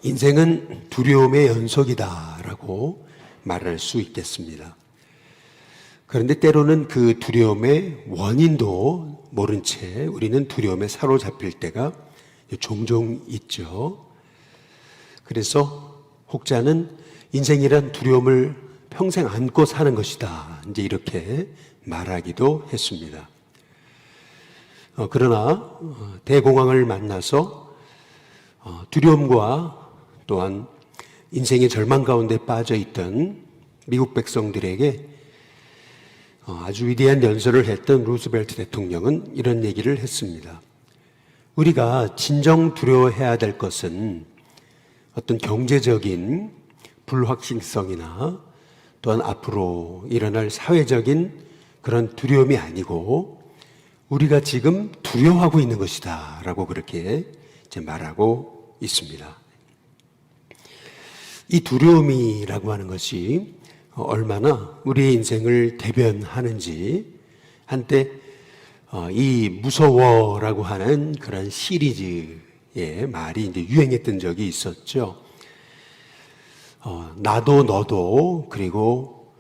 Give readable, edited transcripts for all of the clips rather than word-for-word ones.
인생은 두려움의 연속이다라고 말할 수 있겠습니다. 그런데 때로는 그 두려움의 원인도 모른 채 우리는 두려움에 사로잡힐 때가 종종 있죠. 그래서 혹자는 인생이란 두려움을 평생 안고 사는 것이다, 이제 이렇게 말하기도 했습니다. 그러나 대공황을 만나서 두려움과 또한 인생의 절망 가운데 빠져 있던 미국 백성들에게 아주 위대한 연설을 했던 루스벨트 대통령은 이런 얘기를 했습니다. 우리가 진정 두려워해야 될 것은 어떤 경제적인 불확실성이나 또한 앞으로 일어날 사회적인 그런 두려움이 아니고 우리가 지금 두려워하고 있는 것이다 라고 그렇게 이제 말하고 있습니다. 이 두려움이라고 하는 것이 얼마나 우리의 인생을 대변하는지 한때 이 무서워라고 하는 그런 시리즈의 말이 이제 유행했던 적이 있었죠. 나도 너도 그리고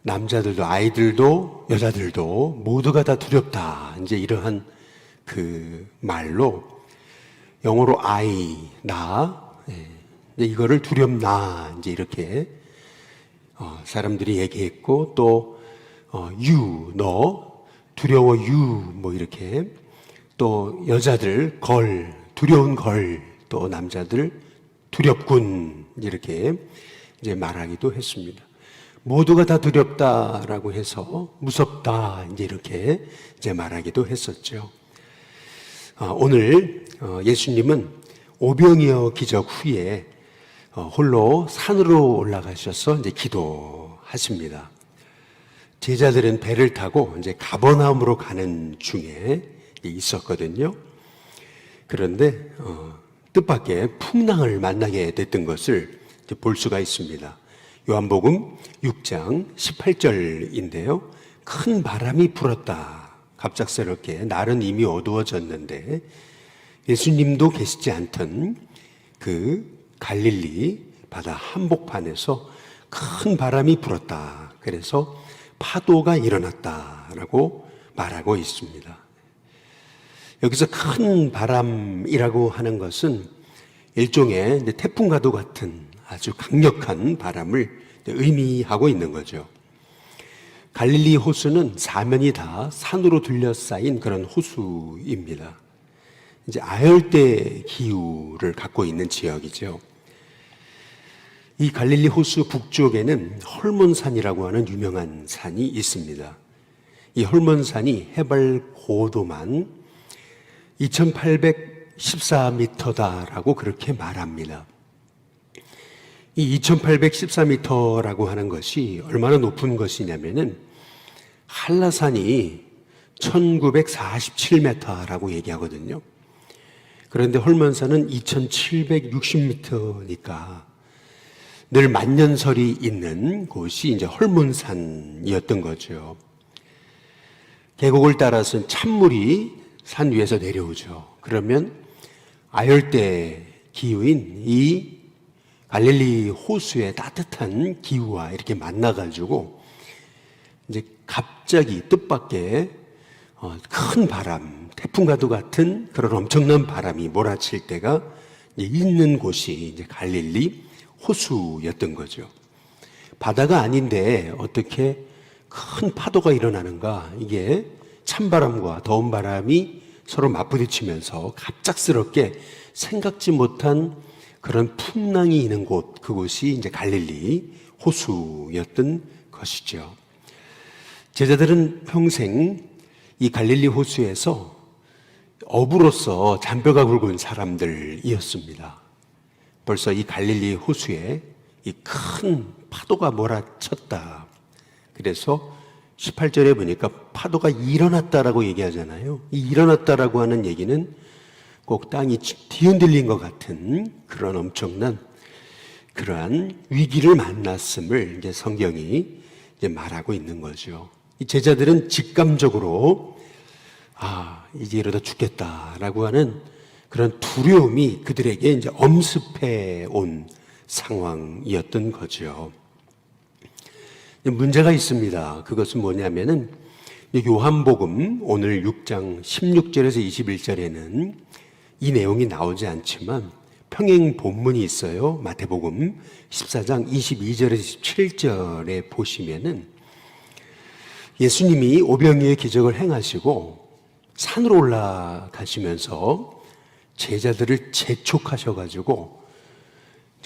남자들도 아이들도 여자들도 모두가 다 두렵다, 이제 이러한 그 말로 영어로 I, 나, 이거를 두렵나, 이제 이렇게 사람들이 얘기했고, 또 you, 너, 두려워 you, 뭐 이렇게, 또 여자들 걸, 두려운 걸, 또 남자들 두렵군, 이렇게 이제 말하기도 했습니다. 모두가 다 두렵다라고 해서 무섭다, 이제 이렇게 이제 말하기도 했었죠. 오늘 예수님은 오병이어 기적 후에 홀로 산으로 올라가셔서 이제 기도하십니다. 제자들은 배를 타고 이제 가버나움으로 가는 중에 있었거든요. 그런데 뜻밖의 풍랑을 만나게 됐던 것을 볼 수가 있습니다. 요한복음 6장 18절인데요. 큰 바람이 불었다. 갑작스럽게 날은 이미 어두워졌는데 예수님도 계시지 않던 그 갈릴리 바다 한복판에서 큰 바람이 불었다. 그래서 파도가 일어났다라고 말하고 있습니다. 여기서 큰 바람이라고 하는 것은 일종의 태풍과도 같은 아주 강력한 바람을 의미하고 있는 거죠. 갈릴리 호수는 사면이 다 산으로 둘러싸인 그런 호수입니다. 이제 아열대 기후를 갖고 있는 지역이죠. 이 갈릴리 호수 북쪽에는 헐몬산이라고 하는 유명한 산이 있습니다. 이 헐몬산이 해발 고도만 2814m다라고 그렇게 말합니다. 이 2814m라고 하는 것이 얼마나 높은 것이냐면은 한라산이 1947m라고 얘기하거든요. 그런데 헐몬산은 2760m니까 늘 만년설이 있는 곳이 이제 헐몬산이었던 거죠. 계곡을 따라서 찬물이 산 위에서 내려오죠. 그러면 아열대 기후인 이 갈릴리 호수의 따뜻한 기후와 이렇게 만나가지고 이제 갑자기 뜻밖의 큰 바람, 태풍과도 같은 그런 엄청난 바람이 몰아칠 때가 있는 곳이 이제 갈릴리 호수였던 거죠. 바다가 아닌데 어떻게 큰 파도가 일어나는가? 이게 찬바람과 더운 바람이 서로 맞부딪히면서 갑작스럽게 생각지 못한 그런 풍랑이 있는 곳, 그곳이 이제 갈릴리 호수였던 것이죠. 제자들은 평생 이 갈릴리 호수에서 어부로서 잔뼈가 굵은 사람들이었습니다. 벌써 이 갈릴리 호수에 이 큰 파도가 몰아쳤다. 그래서 18절에 보니까 파도가 일어났다라고 얘기하잖아요. 이 일어났다라고 하는 얘기는 꼭 땅이 뒤흔들린 것 같은 그런 엄청난 그러한 위기를 만났음을 이제 성경이 이제 말하고 있는 거죠. 이 제자들은 직감적으로 이제 이러다 죽겠다라고 하는 그런 두려움이 그들에게 이제 엄습해 온 상황이었던 거죠. 문제가 있습니다. 그것은 뭐냐면은 요한복음 오늘 6장 16절에서 21절에는 이 내용이 나오지 않지만 평행 본문이 있어요. 마태복음 14장 22절에서 27절에 보시면은 예수님이 오병이의 기적을 행하시고 산으로 올라가시면서 제자들을 재촉하셔가지고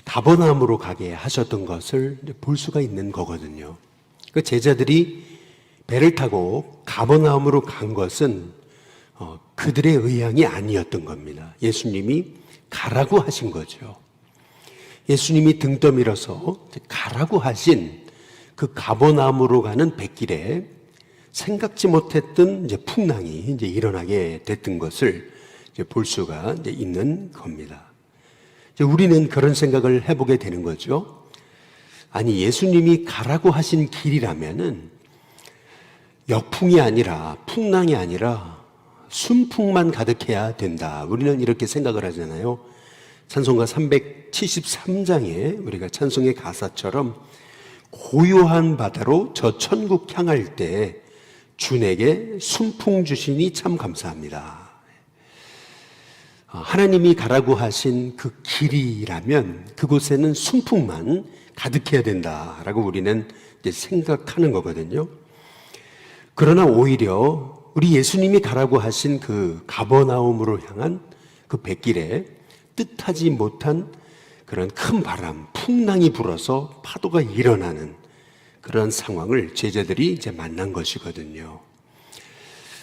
가버나움으로 가게 하셨던 것을 볼 수가 있는 거거든요. 그 제자들이 배를 타고 가버나움으로 간 것은 그들의 의향이 아니었던 겁니다. 예수님이 가라고 하신 거죠. 예수님이 등 떠밀어서 가라고 하신 그 가버나움으로 가는 뱃길에 생각지 못했던 이제 풍랑이 이제 일어나게 됐던 것을 이제 볼 수가 이제 있는 겁니다. 이제 우리는 그런 생각을 해보게 되는 거죠. 아니, 예수님이 가라고 하신 길이라면은 역풍이 아니라, 풍랑이 아니라 순풍만 가득해야 된다. 우리는 이렇게 생각을 하잖아요. 찬송가 373장에 우리가 찬송의 가사처럼 고요한 바다로 저 천국 향할 때 주에게 순풍 주시니 참 감사합니다. 하나님이 가라고 하신 그 길이라면 그곳에는 순풍만 가득해야 된다라고 우리는 이제 생각하는 거거든요. 그러나 오히려 우리 예수님이 가라고 하신 그 가버나움으로 향한 그 뱃길에 뜻하지 못한 그런 큰 바람, 풍랑이 불어서 파도가 일어나는 그런 상황을 제자들이 이제 만난 것이거든요.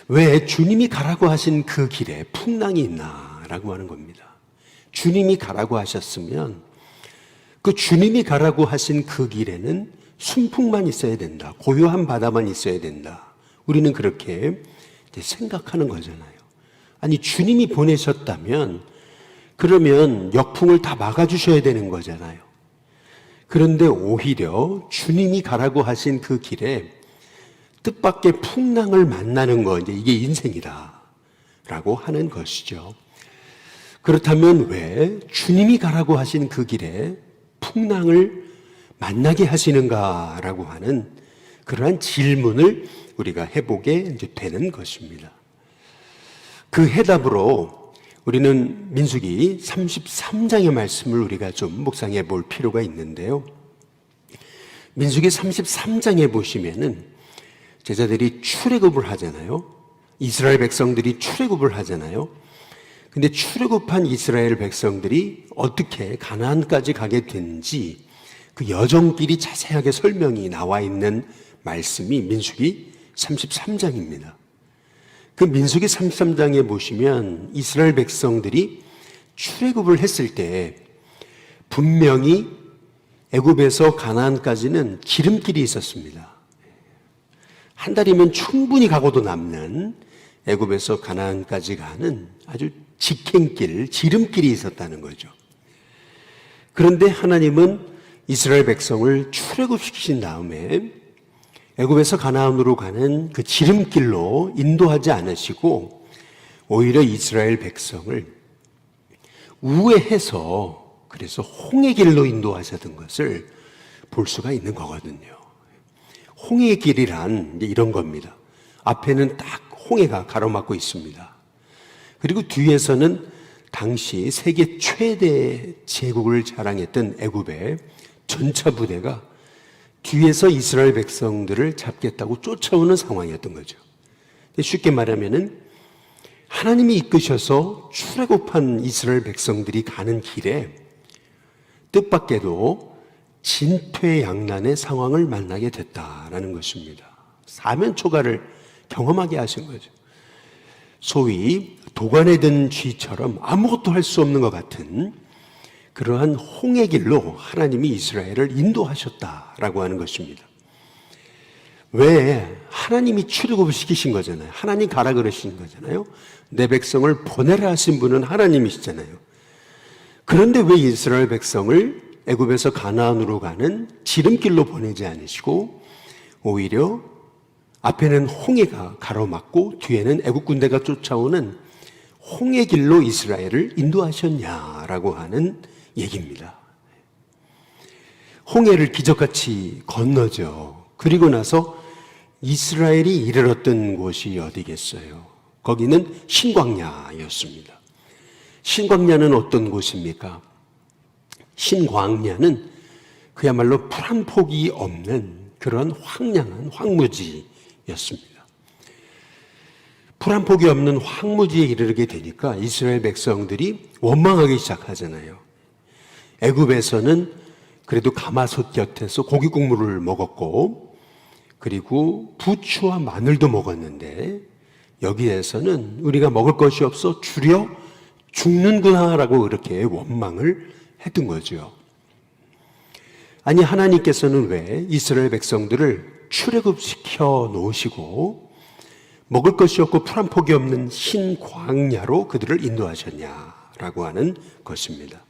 왜 주님이 가라고 하신 그 길에 풍랑이 있나라고 하는 겁니다. 주님이 가라고 하셨으면 그 주님이 가라고 하신 그 길에는 순풍만 있어야 된다. 고요한 바다만 있어야 된다. 우리는 그렇게 생각하는 거잖아요. 아니, 주님이 보내셨다면 그러면 역풍을 다 막아주셔야 되는 거잖아요. 그런데 오히려 주님이 가라고 하신 그 길에 뜻밖의 풍랑을 만나는 거, 이게 인생이다 라고 하는 것이죠. 그렇다면 왜 주님이 가라고 하신 그 길에 풍랑을 만나게 하시는가라고 하는 그러한 질문을 우리가 해보게 되는 것입니다. 그 해답으로 우리는 민수기 33장의 말씀을 우리가 좀 묵상해 볼 필요가 있는데요. 민수기 33장에 보시면은 제자들이 출애굽을 하잖아요. 이스라엘 백성들이 출애굽을 하잖아요. 근데 출애굽한 이스라엘 백성들이 어떻게 가나안까지 가게 된지 그 여정길이 자세하게 설명이 나와 있는 말씀이 민수기 33장입니다. 그 민수기 33장에 보시면 이스라엘 백성들이 출애굽을 했을 때 분명히 애굽에서 가나안까지는 기름길이 있었습니다. 한 달이면 충분히 가고도 남는 애굽에서 가나안까지 가는 아주 직행길, 지름길이 있었다는 거죠. 그런데 하나님은 이스라엘 백성을 출애굽시키신 다음에 애굽에서 가나안으로 가는 그 지름길로 인도하지 않으시고 오히려 이스라엘 백성을 우회해서 그래서 홍해 길로 인도하셨던 것을 볼 수가 있는 거거든요. 홍해 길이란 이런 겁니다. 앞에는 딱 홍해가 가로막고 있습니다. 그리고 뒤에서는 당시 세계 최대 제국을 자랑했던 애굽의 전차 부대가 뒤에서 이스라엘 백성들을 잡겠다고 쫓아오는 상황이었던 거죠. 쉽게 말하면은 하나님이 이끄셔서 출애굽한 이스라엘 백성들이 가는 길에 뜻밖에도 진퇴양난의 상황을 만나게 됐다라는 것입니다. 사면초가를 경험하게 하신 거죠. 소위 도관에 든 쥐처럼 아무것도 할 수 없는 것 같은 그러한 홍해 길로 하나님이 이스라엘을 인도하셨다라고 하는 것입니다. 왜? 하나님이 출애굽을 시키신 거잖아요. 하나님 가라 그러신 거잖아요. 내 백성을 보내라 하신 분은 하나님이시잖아요. 그런데 왜 이스라엘 백성을 애굽에서 가나안으로 가는 지름길로 보내지 않으시고 오히려 앞에는 홍해가 가로막고 뒤에는 애굽 군대가 쫓아오는 홍해 길로 이스라엘을 인도하셨냐라고 하는 얘기입니다. 홍해를 기적같이 건너죠. 그리고 나서 이스라엘이 이르렀던 곳이 어디겠어요? 거기는 신광야였습니다. 신광야는 어떤 곳입니까? 신광야는 그야말로 풀 한 폭이 없는 그런 황량한 황무지였습니다. 풀 한 폭이 없는 황무지에 이르게 되니까 이스라엘 백성들이 원망하기 시작하잖아요. 애굽에서는 그래도 가마솥 곁에서 고기 국물을 먹었고, 그리고 부추와 마늘도 먹었는데 여기에서는 우리가 먹을 것이 없어 줄여 죽는구나라고 그렇게 원망을 했던 거죠. 아니, 하나님께서는 왜 이스라엘 백성들을 출애굽시켜 놓으시고 먹을 것이 없고 풀 한 폭이 없는 신광야로 그들을 인도하셨냐라고 하는 것입니다.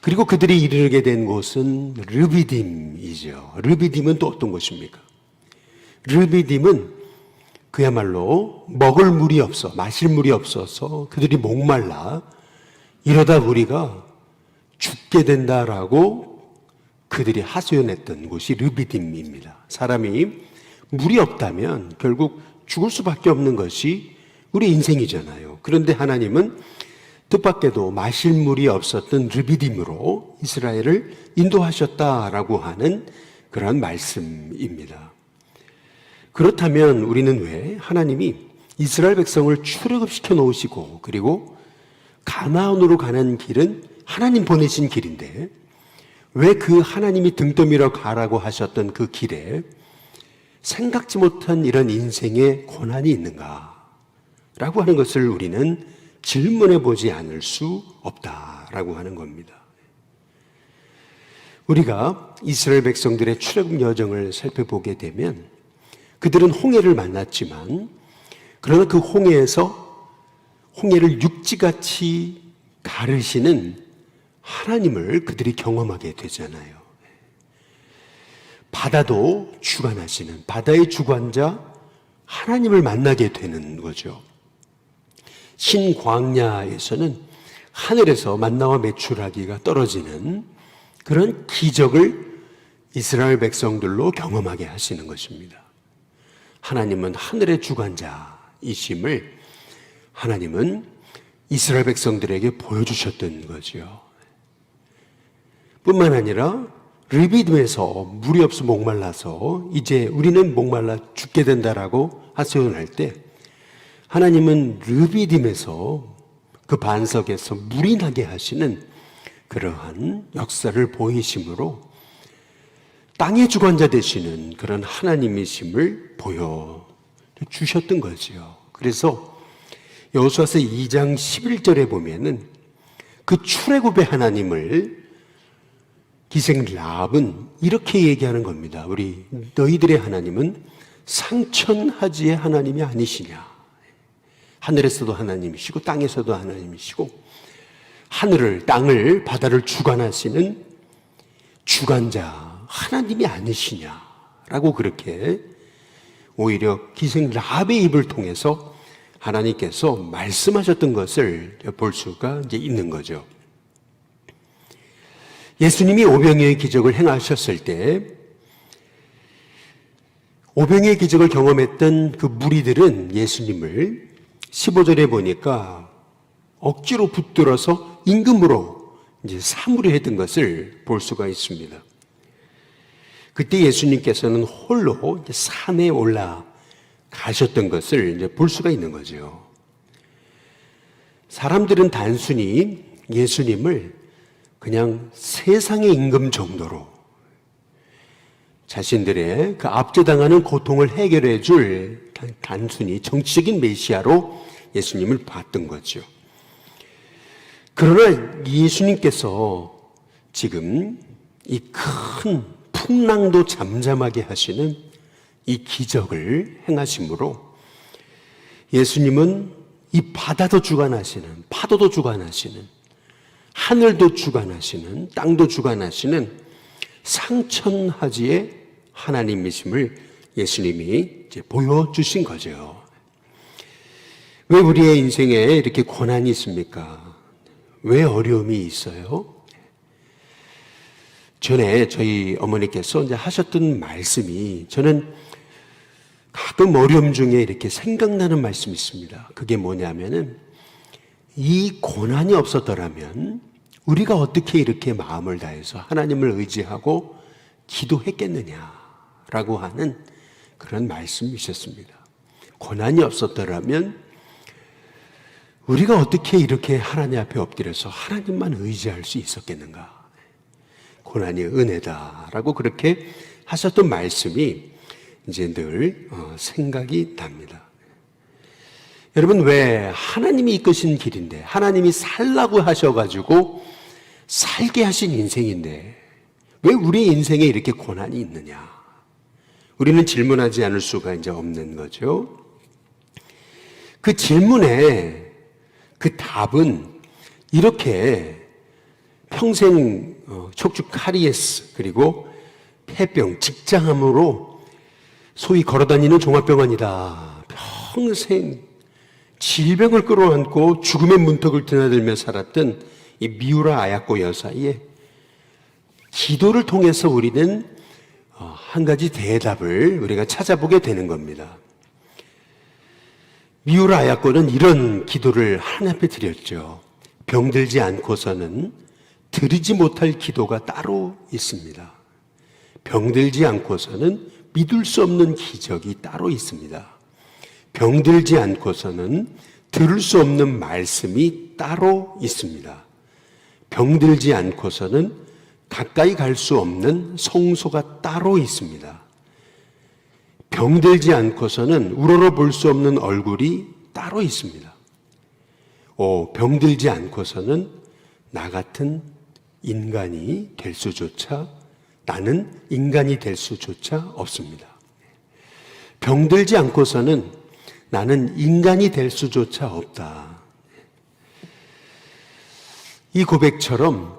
그리고 그들이 이르게 된 곳은 르비딤이죠. 르비딤은 또 어떤 곳입니까? 르비딤은 그야말로 먹을 물이 없어, 마실 물이 없어서 그들이 목말라 이러다 우리가 죽게 된다라고 그들이 하소연했던 곳이 르비딤입니다. 사람이 물이 없다면 결국 죽을 수밖에 없는 것이 우리 인생이잖아요. 그런데 하나님은 뜻밖에도 마실 물이 없었던 르비딤으로 이스라엘을 인도하셨다라고 하는 그런 말씀입니다. 그렇다면 우리는 왜 하나님이 이스라엘 백성을 출애굽시켜 놓으시고 그리고 가나안으로 가는 길은 하나님 보내신 길인데 왜 그 하나님이 등 떠밀어 가라고 하셨던 그 길에 생각지 못한 이런 인생의 고난이 있는가? 라고 하는 것을 우리는 질문해 보지 않을 수 없다라고 하는 겁니다. 우리가 이스라엘 백성들의 출애굽 여정을 살펴보게 되면 그들은 홍해를 만났지만 그러나 그 홍해에서 홍해를 육지같이 가르시는 하나님을 그들이 경험하게 되잖아요. 바다도 주관하시는 바다의 주관자 하나님을 만나게 되는 거죠. 신광야에서는 하늘에서 만나와 메추라기가 떨어지는 그런 기적을 이스라엘 백성들로 경험하게 하시는 것입니다. 하나님은 하늘의 주관자이심을 하나님은 이스라엘 백성들에게 보여주셨던 거죠. 뿐만 아니라 르비딤에서 물이 없어 목말라서 이제 우리는 목말라 죽게 된다라고 하소연할 때 하나님은 르비딤에서 그 반석에서 물이 나게 하시는 그러한 역사를 보이심으로 땅의 주관자 되시는 그런 하나님이심을 보여주셨던 거죠. 그래서 여호수아서 2장 11절에 보면은 그 출애굽의 하나님을 기생 라합은 이렇게 얘기하는 겁니다. 우리 너희들의 하나님은 상천하지의 하나님이 아니시냐. 하늘에서도 하나님이시고 땅에서도 하나님이시고 하늘을, 땅을, 바다를 주관하시는 주관자 하나님이 아니시냐라고 그렇게 오히려 기생 라합의 입을 통해서 하나님께서 말씀하셨던 것을 볼 수가 이제 있는 거죠. 예수님이 오병이어의 기적을 행하셨을 때 오병이어의 기적을 경험했던 그 무리들은 예수님을 15절에 보니까 억지로 붙들어서 임금으로 이제 사무를 했던 것을 볼 수가 있습니다. 그때 예수님께서는 홀로 산에 올라가셨던 것을 이제 볼 수가 있는 거죠. 사람들은 단순히 예수님을 그냥 세상의 임금 정도로 자신들의 그 압제당하는 고통을 해결해 줄 단순히 정치적인 메시아로 예수님을 봤던 거죠. 그러나 예수님께서 지금 이 큰 풍랑도 잠잠하게 하시는 이 기적을 행하심으로 예수님은 이 바다도 주관하시는, 파도도 주관하시는, 하늘도 주관하시는, 땅도 주관하시는 상천하지의 하나님이심을 예수님이 이제 보여주신 거죠. 왜 우리의 인생에 이렇게 고난이 있습니까? 왜 어려움이 있어요? 전에 저희 어머니께서 이제 하셨던 말씀이 저는 가끔 어려움 중에 이렇게 생각나는 말씀이 있습니다. 그게 뭐냐면은 이 고난이 없었더라면 우리가 어떻게 이렇게 마음을 다해서 하나님을 의지하고 기도했겠느냐라고 하는 그런 말씀이셨습니다. 고난이 없었더라면 우리가 어떻게 이렇게 하나님 앞에 엎드려서 하나님만 의지할 수 있었겠는가? 고난이 은혜다라고 그렇게 하셨던 말씀이 이제 늘 생각이 납니다. 여러분, 왜 하나님이 이끄신 길인데 하나님이 살라고 하셔가지고 살게 하신 인생인데 왜 우리 인생에 이렇게 고난이 있느냐? 우리는 질문하지 않을 수가 이제 없는 거죠. 그 질문에 그 답은 이렇게 평생 척추 카리에스 그리고 폐병, 직장암으로 소위 걸어다니는 종합병원이다. 평생 질병을 끌어안고 죽음의 문턱을 드나들며 살았던 이 미우라 아야코 여사의 기도를 통해서 우리는 한 가지 대답을 우리가 찾아보게 되는 겁니다. 미우라 아야코는 이런 기도를 하나님 앞에 드렸죠. 병들지 않고서는 드리지 못할 기도가 따로 있습니다. 병들지 않고서는 믿을 수 없는 기적이 따로 있습니다. 병들지 않고서는 들을 수 없는 말씀이 따로 있습니다. 병들지 않고서는 가까이 갈 수 없는 성소가 따로 있습니다. 병들지 않고서는 우러러 볼 수 없는 얼굴이 따로 있습니다. 병들지 않고서는 나 같은 인간이 될 수조차, 나는 인간이 될 수조차 없습니다. 병들지 않고서는 나는 인간이 될 수조차 없다. 이 고백처럼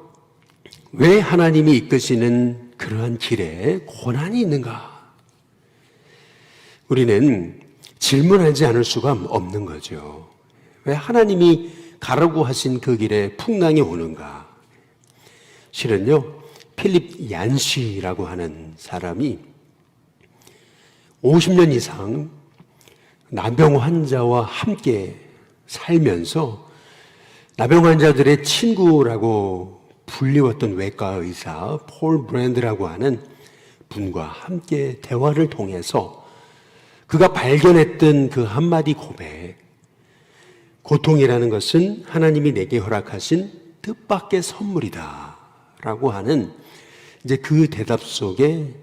왜 하나님이 이끄시는 그러한 길에 고난이 있는가? 우리는 질문하지 않을 수가 없는 거죠. 왜 하나님이 가라고 하신 그 길에 풍랑이 오는가? 실은요, 필립 얀시라고 하는 사람이 50년 이상 나병 환자와 함께 살면서 나병 환자들의 친구라고 불리웠던 외과 의사 폴 브랜드라고 하는 분과 함께 대화를 통해서 그가 발견했던 그 한마디 고백, 고통이라는 것은 하나님이 내게 허락하신 뜻밖의 선물이다 라고 하는 이제 그 대답 속에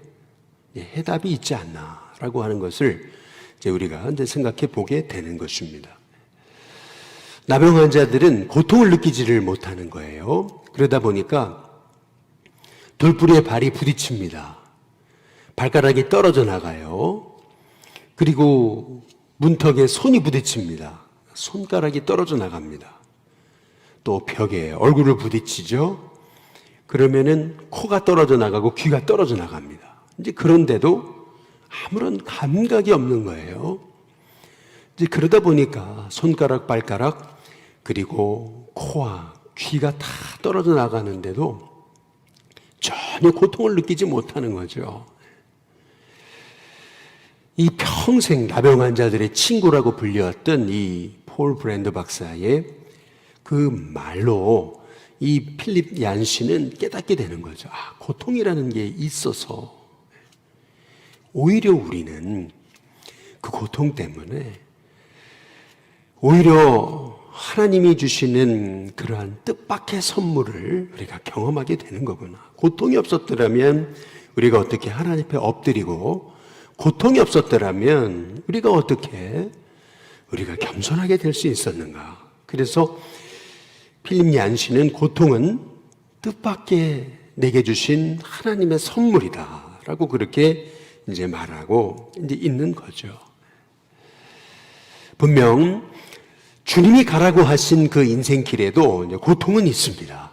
해답이 있지 않나 라고 하는 것을 이제 우리가 이제 생각해 보게 되는 것입니다. 나병 환자들은 고통을 느끼지를 못하는 거예요. 그러다 보니까 돌부리에 발이 부딪힙니다. 발가락이 떨어져 나가요. 그리고 문턱에 손이 부딪힙니다. 손가락이 떨어져 나갑니다. 또 벽에 얼굴을 부딪히죠. 그러면은 코가 떨어져 나가고 귀가 떨어져 나갑니다. 이제 그런데도 아무런 감각이 없는 거예요. 이제 그러다 보니까 손가락, 발가락, 그리고 코와 귀가 다 떨어져 나가는데도 전혀 고통을 느끼지 못하는 거죠. 이 평생 나병 환자들의 친구라고 불렸던 이 폴 브랜드 박사의 그 말로 이 필립 얀 씨는 깨닫게 되는 거죠. 고통이라는 게 있어서 오히려 우리는 그 고통 때문에 오히려 하나님이 주시는 그러한 뜻밖의 선물을 우리가 경험하게 되는 거구나. 고통이 없었더라면 우리가 어떻게 하나님 앞에 엎드리고, 고통이 없었더라면 우리가 겸손하게 될 수 있었는가. 그래서 필립 얀 씨는 고통은 뜻밖의 내게 주신 하나님의 선물이다 라고 그렇게 이제 말하고 이제 있는 거죠. 분명 주님이 가라고 하신 그 인생길에도 이제 고통은 있습니다.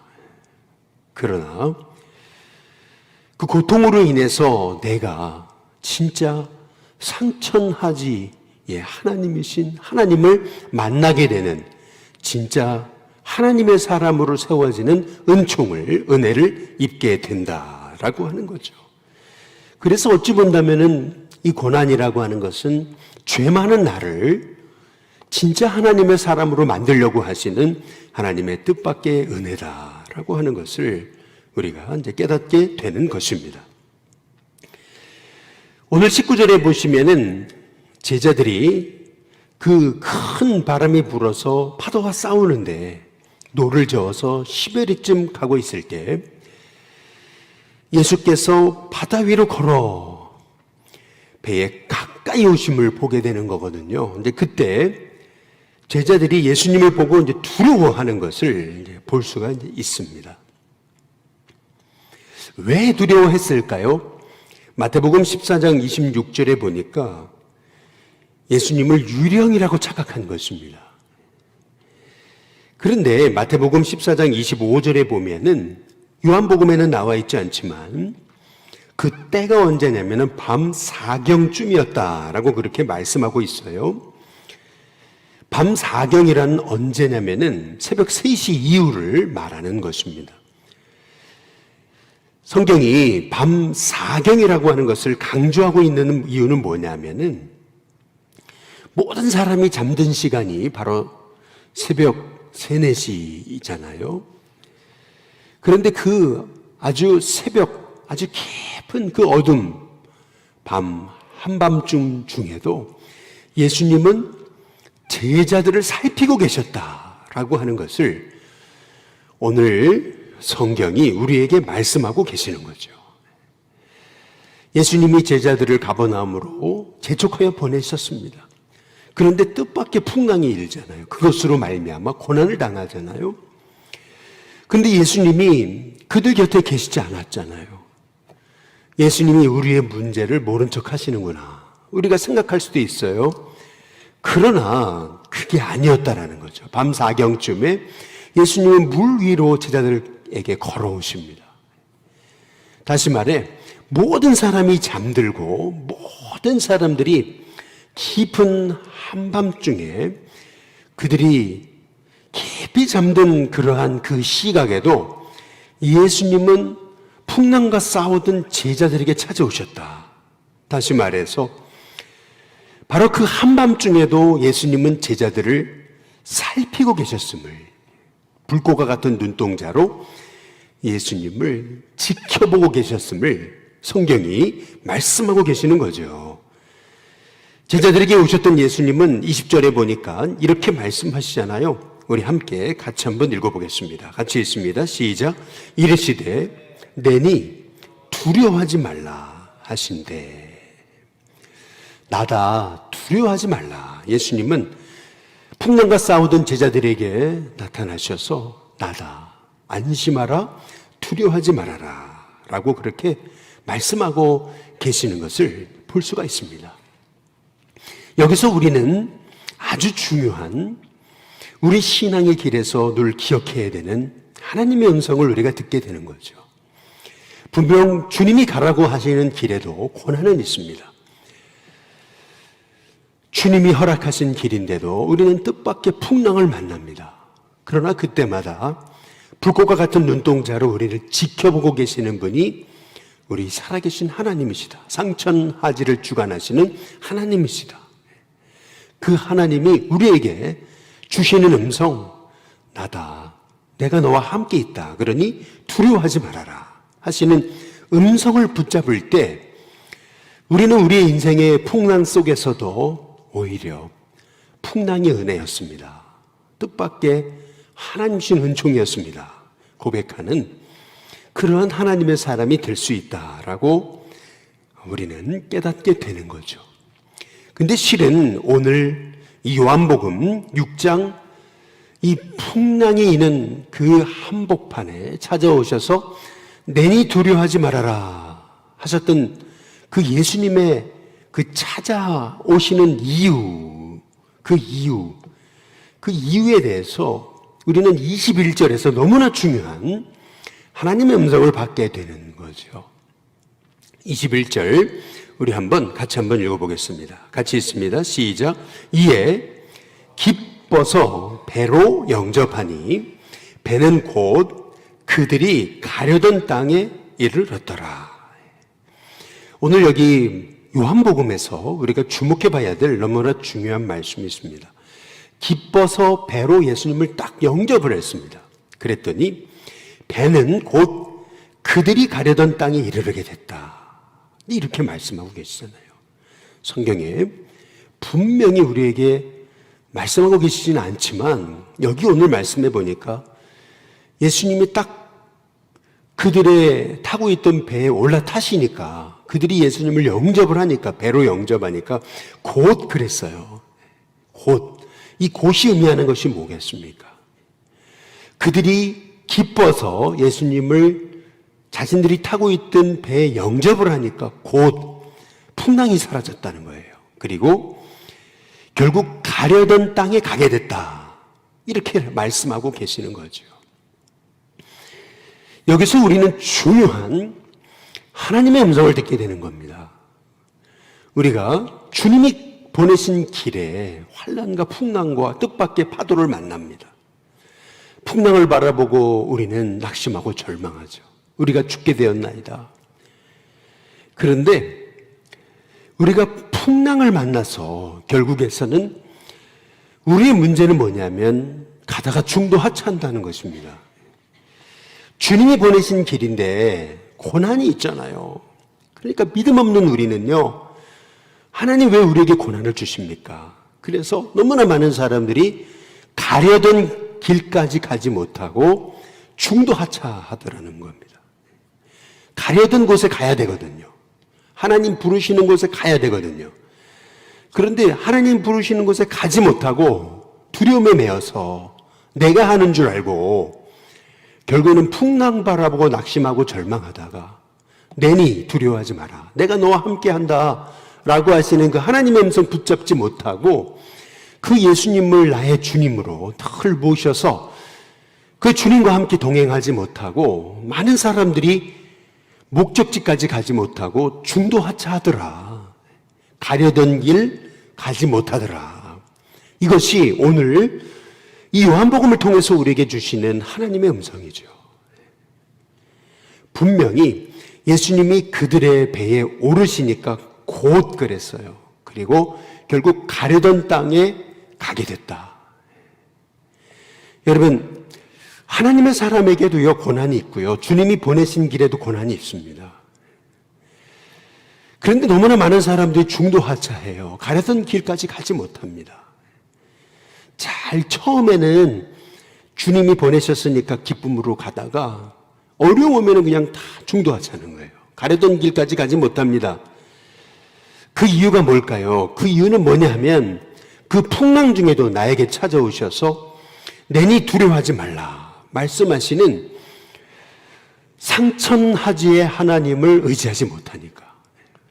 그러나 그 고통으로 인해서 내가 진짜 상처하지 하나님이신 하나님을 만나게 되는 진짜 하나님의 사람으로 세워지는 은혜를 입게 된다라고 하는 거죠. 그래서 어찌 본다면은 이 고난이라고 하는 것은 죄 많은 나를 진짜 하나님의 사람으로 만들려고 하시는 하나님의 뜻밖의 은혜다라고 하는 것을 우리가 이제 깨닫게 되는 것입니다. 오늘 19절에 보시면은 제자들이 그 큰 바람이 불어서 파도와 싸우는데 노를 저어서 시베리쯤 가고 있을 때 예수께서 바다 위로 걸어 배에 가까이 오심을 보게 되는 거거든요. 근데 그때 제자들이 예수님을 보고 이제 두려워하는 것을 이제 볼 수가 이제 있습니다. 왜 두려워했을까요? 마태복음 14장 26절에 보니까 예수님을 유령이라고 착각한 것입니다. 그런데 마태복음 14장 25절에 보면은 요한복음에는 나와 있지 않지만 그 때가 언제냐면은 밤 4경쯤이었다라고 그렇게 말씀하고 있어요. 밤 4경이라는 언제냐면은 새벽 3시 이후를 말하는 것입니다. 성경이 밤 4경이라고 하는 것을 강조하고 있는 이유는 뭐냐면은 모든 사람이 잠든 시간이 바로 새벽 3, 4시잖아요. 그런데 그 아주 새벽, 아주 깊은 그 어둠, 밤 한밤중 중에도 예수님은 제자들을 살피고 계셨다라고 하는 것을 오늘 성경이 우리에게 말씀하고 계시는 거죠. 예수님이 제자들을 가버나움으로 재촉하여 보내셨습니다. 그런데 뜻밖의 풍랑이 일잖아요. 그것으로 말미암아 고난을 당하잖아요. 그런데 예수님이 그들 곁에 계시지 않았잖아요. 예수님이 우리의 문제를 모른 척 하시는구나. 우리가 생각할 수도 있어요. 그러나 그게 아니었다라는 거죠. 밤 4경쯤에 예수님은 물 위로 제자들에게 걸어오십니다. 다시 말해 모든 사람이 잠들고 모든 사람들이 깊은 한밤중에 그들이 깊이 잠든 그러한 그 시각에도 예수님은 풍랑과 싸우던 제자들에게 찾아오셨다. 다시 말해서 바로 그 한밤중에도 예수님은 제자들을 살피고 계셨음을, 불꽃과 같은 눈동자로 예수님을 지켜보고 계셨음을 성경이 말씀하고 계시는 거죠. 제자들에게 오셨던 예수님은 20절에 보니까 이렇게 말씀하시잖아요. 우리 함께 같이 한번 읽어보겠습니다. 같이 읽습니다. 시작. 이르시되 내니 두려워하지 말라 하신대. 나다, 두려워하지 말라. 예수님은 풍랑과 싸우던 제자들에게 나타나셔서 나다, 안심하라, 두려워하지 말아라 라고 그렇게 말씀하고 계시는 것을 볼 수가 있습니다. 여기서 우리는 아주 중요한 우리 신앙의 길에서 늘 기억해야 되는 하나님의 음성을 우리가 듣게 되는 거죠. 분명 주님이 가라고 하시는 길에도 고난은 있습니다. 주님이 허락하신 길인데도 우리는 뜻밖의 풍랑을 만납니다. 그러나 그때마다 불꽃과 같은 눈동자로 우리를 지켜보고 계시는 분이 우리 살아계신 하나님이시다. 상천하지를 주관하시는 하나님이시다. 그 하나님이 우리에게 주시는 음성, 나다, 내가 너와 함께 있다. 그러니 두려워하지 말아라 하시는 음성을 붙잡을 때 우리는 우리의 인생의 풍랑 속에서도 오히려 풍랑의 은혜였습니다. 뜻밖의 하나님 주신 은총이었습니다. 고백하는 그러한 하나님의 사람이 될 수 있다라고 우리는 깨닫게 되는 거죠. 근데 실은 오늘 이 요한복음 6장 이 풍랑이 있는 그 한복판에 찾아오셔서 내니 두려워하지 말아라 하셨던 그 예수님의 그 찾아오시는 이유, 그 이유에 대해서 우리는 21절에서 너무나 중요한 하나님의 음성을 받게 되는 거죠. 21절 우리 같이 한번 읽어보겠습니다. 같이 읽습니다. 시작. 이에 기뻐서 배로 영접하니 배는 곧 그들이 가려던 땅에 이르렀더라. 오늘 여기 요한복음에서 우리가 주목해 봐야 될 너무나 중요한 말씀이 있습니다. 기뻐서 배로 예수님을 딱 영접을 했습니다. 그랬더니 배는 곧 그들이 가려던 땅에 이르게 됐다. 이렇게 말씀하고 계시잖아요. 성경에 분명히 우리에게 말씀하고 계시지는 않지만 여기 오늘 말씀해 보니까 예수님이 딱 그들의 타고 있던 배에 올라타시니까 그들이 예수님을 영접을 하니까 배로 영접하니까 곧 그랬어요. 곧. 이 곧이 의미하는 것이 뭐겠습니까? 그들이 기뻐서 예수님을 자신들이 타고 있던 배에 영접을 하니까 곧 풍랑이 사라졌다는 거예요. 그리고 결국 가려던 땅에 가게 됐다. 이렇게 말씀하고 계시는 거죠. 여기서 우리는 중요한 하나님의 음성을 듣게 되는 겁니다. 우리가 주님이 보내신 길에 환난과 풍랑과 뜻밖의 파도를 만납니다. 풍랑을 바라보고 우리는 낙심하고 절망하죠. 우리가 죽게 되었나이다. 그런데 우리가 풍랑을 만나서 결국에서는 우리의 문제는 뭐냐면 가다가 중도 하차한다는 것입니다. 주님이 보내신 길인데 고난이 있잖아요. 그러니까 믿음 없는 우리는요, 하나님 왜 우리에게 고난을 주십니까? 그래서 너무나 많은 사람들이 가려던 길까지 가지 못하고 중도 하차하더라는 겁니다. 가려던 곳에 가야 되거든요. 하나님 부르시는 곳에 가야 되거든요. 그런데 하나님 부르시는 곳에 가지 못하고 두려움에 매여서 내가 하는 줄 알고 결국에는 풍랑 바라보고 낙심하고 절망하다가 내니 두려워하지 마라. 내가 너와 함께 한다. 라고 하시는 그 하나님의 음성 붙잡지 못하고 그 예수님을 나의 주님으로 늘 모셔서 그 주님과 함께 동행하지 못하고 많은 사람들이 목적지까지 가지 못하고 중도 하차하더라. 가려던 길 가지 못하더라. 이것이 오늘 이 요한복음을 통해서 우리에게 주시는 하나님의 음성이죠. 분명히 예수님이 그들의 배에 오르시니까 곧 그랬어요. 그리고 결국 가려던 땅에 가게 됐다. 여러분, 하나님의 사람에게도요 고난이 있고요. 주님이 보내신 길에도 고난이 있습니다. 그런데 너무나 많은 사람들이 중도 하차해요. 가려던 길까지 가지 못합니다. 처음에는 주님이 보내셨으니까 기쁨으로 가다가 어려우면 그냥 다 중도 하차하는 거예요. 가려던 길까지 가지 못합니다. 그 이유가 뭘까요? 그 이유는 뭐냐 하면 그 풍랑 중에도 나에게 찾아오셔서 내니 두려워하지 말라 말씀하시는 상천하지의 하나님을 의지하지 못하니까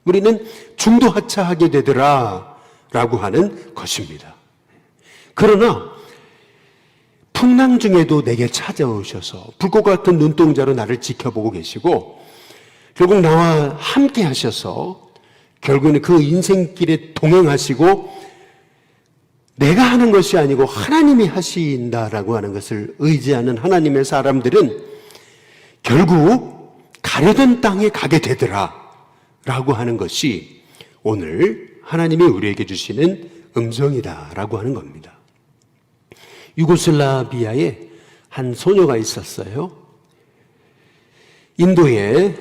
우리는 중도 하차하게 되더라 라고 하는 것입니다. 그러나 풍랑 중에도 내게 찾아오셔서 불꽃 같은 눈동자로 나를 지켜보고 계시고 결국 나와 함께 하셔서 결국에는 그 인생길에 동행하시고 내가 하는 것이 아니고 하나님이 하신다라고 하는 것을 의지하는 하나님의 사람들은 결국 가려던 땅에 가게 되더라 라고 하는 것이 오늘 하나님이 우리에게 주시는 음성이다라고 하는 겁니다. 유고슬라비아에 한 소녀가 있었어요. 인도에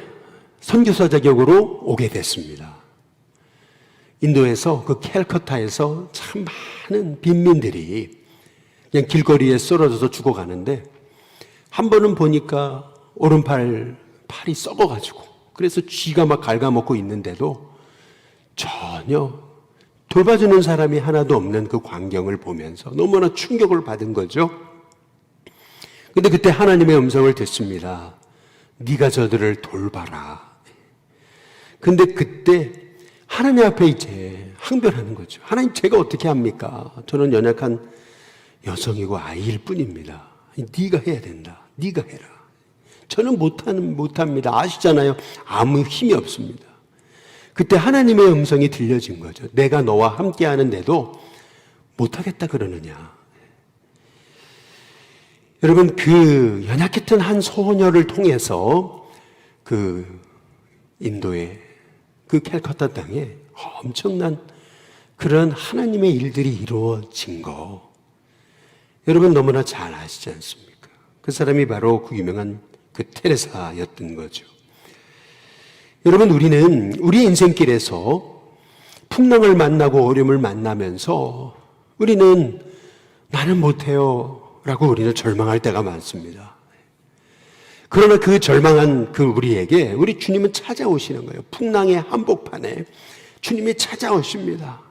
선교사 자격으로 오게 됐습니다. 인도에서 그 캘커타에서 참 많은 빈민들이 그냥 길거리에 쓰러져서 죽어가는데 한 번은 보니까 팔이 썩어가지고 그래서 쥐가 막 갉아먹고 있는데도 전혀 돌봐주는 사람이 하나도 없는 그 광경을 보면서 너무나 충격을 받은 거죠. 근데 그때 하나님의 음성을 듣습니다. 네가 저들을 돌봐라. 근데 그때 하나님 앞에 이제 항변하는 거죠. 하나님 제가 어떻게 합니까? 저는 연약한 여성이고 아이일 뿐입니다. 네가 해야 된다. 네가 해라. 저는 못합니다. 아시잖아요. 아무 힘이 없습니다. 그때 하나님의 음성이 들려진 거죠. 내가 너와 함께 하는데도 못하겠다 그러느냐. 여러분, 그 연약했던 한 소녀를 통해서 그 인도의 그 캘커타 땅에 엄청난 그런 하나님의 일들이 이루어진 거 여러분 너무나 잘 아시지 않습니까? 그 사람이 바로 그 유명한 그 테레사였던 거죠. 여러분, 우리는 우리 인생길에서 풍랑을 만나고 어려움을 만나면서 우리는 나는 못해요 라고 우리는 절망할 때가 많습니다. 그러나 그 절망한 그 우리에게 우리 주님은 찾아오시는 거예요. 풍랑의 한복판에 주님이 찾아오십니다.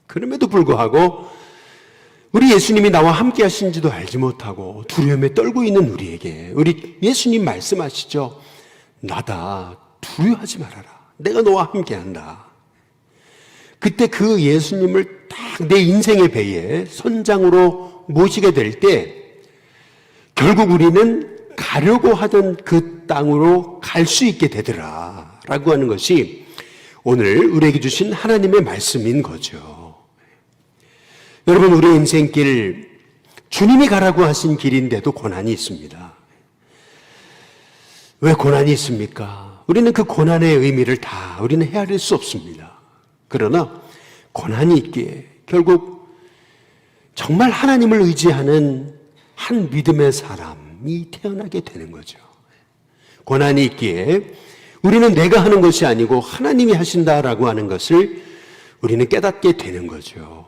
그럼에도 불구하고 우리 예수님이 나와 함께 하신지도 알지 못하고 두려움에 떨고 있는 우리에게 우리 예수님 말씀하시죠. 나다, 두려워하지 말아라. 내가 너와 함께 한다. 그때 그 예수님을 딱 내 인생의 배에 선장으로 모시게 될 때 결국 우리는 가려고 하던 그 땅으로 갈 수 있게 되더라 라고 하는 것이 오늘 우리에게 주신 하나님의 말씀인 거죠. 여러분, 우리 인생길 주님이 가라고 하신 길인데도 고난이 있습니다. 왜 고난이 있습니까? 우리는 그 고난의 의미를 다 우리는 헤아릴 수 없습니다. 그러나 고난이 있기에 결국 정말 하나님을 의지하는 한 믿음의 사람이 태어나게 되는 거죠. 고난이 있기에 우리는 내가 하는 것이 아니고 하나님이 하신다라고 하는 것을 우리는 깨닫게 되는 거죠.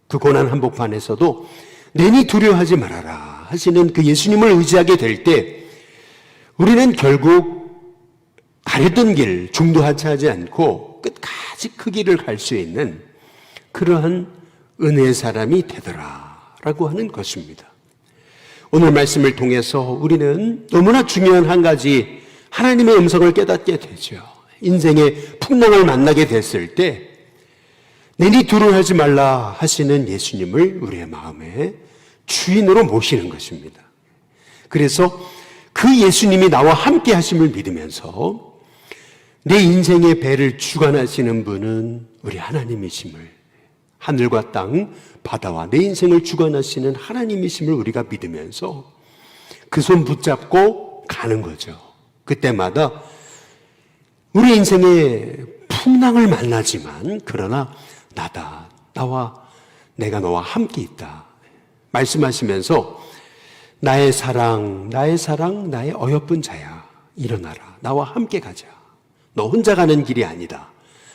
그 고난 한복판에서도 내니 두려워하지 말아라 하시는 그 예수님을 의지하게 될 때 우리는 결국 가려던 길 중도하차하지 않고 끝까지 그 길을 갈 수 있는 그러한 은혜의 사람이 되더라라고 하는 것입니다. 오늘 말씀을 통해서 우리는 너무나 중요한 한 가지 하나님의 음성을 깨닫게 되죠. 인생의 풍랑을 만나게 됐을 때 내니 두려워하지 말라 하시는 예수님을 우리의 마음에 주인으로 모시는 것입니다. 그래서 그 예수님이 나와 함께 하심을 믿으면서 내 인생의 배를 주관하시는 분은 우리 하나님이심을, 하늘과 땅, 바다와 내 인생을 주관하시는 하나님이심을 우리가 믿으면서 그 손 붙잡고 가는 거죠. 그때마다 우리 인생의 풍랑을 만나지만 그러나 나다, 나와 내가 너와 함께 있다 말씀하시면서 나의 사랑, 나의 사랑, 나의 어여쁜 자야, 일어나라, 나와 함께 가자, 너 혼자 가는 길이 아니다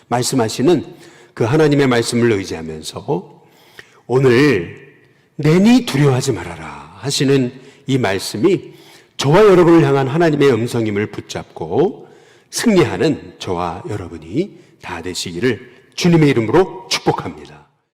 말씀하시는 그 하나님의 말씀을 의지하면서 오늘 내니 두려워하지 말아라 하시는 이 말씀이 저와 여러분을 향한 하나님의 음성임을 붙잡고 승리하는 저와 여러분이 다 되시기를 주님의 이름으로 축복합니다.